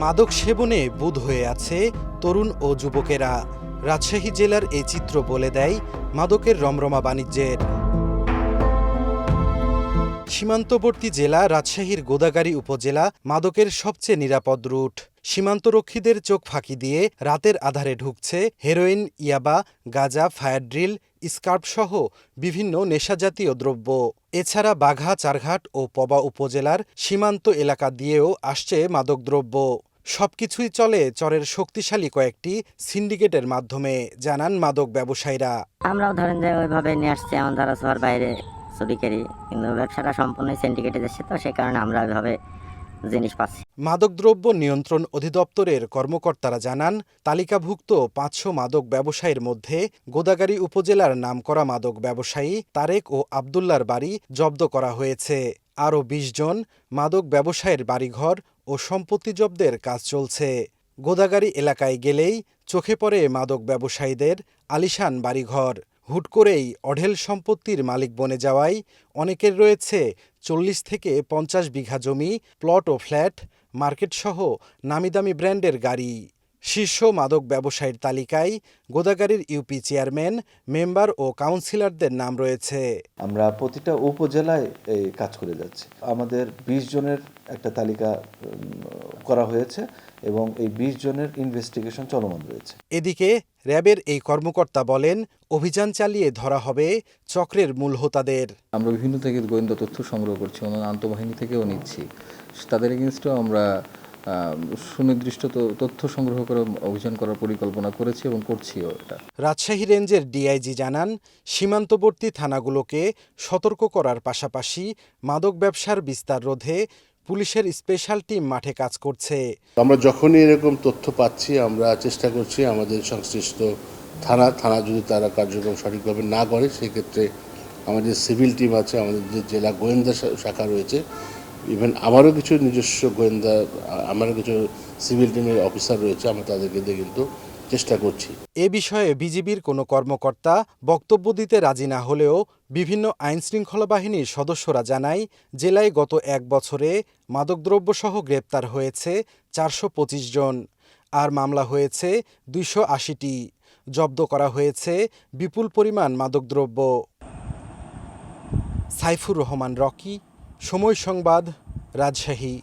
মাদক সেবনে বুঁদ হয়ে আছে তরুণ ও যুবকেরা। রাজশাহী জেলার এই চিত্র বলে দেয় মাদকের রমরমা বাণিজ্যের। সীমান্তবর্তী জেলা রাজশাহীর গোদাগাড়ী উপজেলা মাদকের সবচেয়ে নিরাপদ রুট। সীমান্তরক্ষীদের চোখ ফাঁকি দিয়ে রাতের আধারে ঢুকছে হেরোইন, ইয়াবা, গাঁজা, ফায়ার ড্রিল, স্কার্পসহ বিভিন্ন নেশাজাতীয় দ্রব্য। এছাড়া বাঘা, চারঘাট ও পবা উপজেলার সীমান্ত এলাকা দিয়েও আসছে মাদকদ্রব্য। সবকিছুই চলে চরের শক্তিশালী কয়েকটি সিন্ডিকেটের মাধ্যমে, জানান মাদক ব্যবসায়ীরা। আমরাও ধরেন যে ওইভাবে নিয়ে আসছি, আমার দ্বারা শহর বাইরে চুরিকারি, কিন্তু ব্যবসাটা সম্পূর্ণ সিন্ডিকেটে যাচ্ছে, তো সেই কারণে আমরা ওইভাবে জিনিস পাচ্ছি। মাদকদ্রব্য নিয়ন্ত্রণ অধিদপ্তরের কর্মকর্তারা জানান, তালিকাভুক্ত ৫০০ মাদক ব্যবসায়ীর মধ্যে গোদাগাড়ী উপজেলার নামকরা মাদক ব্যবসায়ী তারেক ও আবদুল্লার বাড়ি জব্দ করা হয়েছে। আরও ২০ জন মাদক ব্যবসায়ীর বাড়িঘর ও সম্পত্তি জব্দের কাজ চলছে। গোদাগাড়ী এলাকায় গেলেই চোখে পড়ে মাদক ব্যবসায়ীদের আলিশান বাড়িঘর। হুট করেই অঢেল সম্পত্তির মালিক বনে যাওয়ায় অনেকের রয়েছে ৪০ থেকে ৫০ বিঘা জমি, প্লট ও ফ্ল্যাট, মার্কেটসহ নামিদামি ব্র্যান্ডের গাড়ি। শীর্ষ মাদক ব্যবসায়ীর তালিকায় গোদাগাড়ীর ইউপি চেয়ারম্যান, মেম্বার ও কাউন্সিলরদের নাম রয়েছে। আমরা প্রতিটা উপজেলায় এই কাজ করে যাচ্ছি। আমাদের ২০ জনের একটা তালিকা করা হয়েছে এবং এই ২০ জনের ইনভেস্টিগেশন চলমান রয়েছে। এদিকে র্যাবের এই কর্মকর্তা বলেন, অভিযান চালিয়ে ধরা হবে চক্রের মূল হোতাদের। আমরা বিভিন্ন থেকে গোয়েন্দা তথ্য সংগ্রহ করছি, অন্যান্য আন্তঃবাহিনী থেকেও নিচ্ছি। তাদের এগেনস্টেও আমরা সুনির্দিষ্ট তথ্য সংগ্রহ করে অভিযান করার পরিকল্পনা করেছি এবং করছিও এটা। রাজশাহী রেঞ্জের ডিআইজি জানান, সীমান্তবর্তী থানাগুলোকে সতর্ক করার পাশাপাশি মাদক ব্যবসার বিস্তার রোধে পুলিশের স্পেশাল টিম মাঠে কাজ করছে। আমরা যখনই এরকম তথ্য পাচ্ছি আমরা চেষ্টা করছি আমাদের সংশ্লিষ্ট থানা যদি তারা কার্যক্রম সঠিকভাবে না করে সেক্ষেত্রে আমাদের সিভিল টিম আছে, আমাদের যে জেলা গোয়েন্দা শাখা রয়েছে, ইভেন আমারও কিছু নিজস্ব গোয়েন্দা, আমারও কিছু সিভিল টিমের অফিসার রয়েছে, আমরা তাদেরকে দিয়ে কিন্তু চেষ্টা করছি। এ বিষয়ে বিজিবির কোনো কর্মকর্তা বক্তব্য দিতে রাজি না হলেও বিভিন্ন আইনশৃঙ্খলা বাহিনীর সদস্যরা জানায়, জেলায় গত ১ বছরে মাদকদ্রব্যসহ গ্রেপ্তার হয়েছে ৪২৫ জন, আর মামলা হয়েছে ২৮০টি। জব্দ করা হয়েছে বিপুল পরিমাণ মাদকদ্রব্য। সাইফুর রহমান রকি, সময় সংবাদ, রাজশাহী।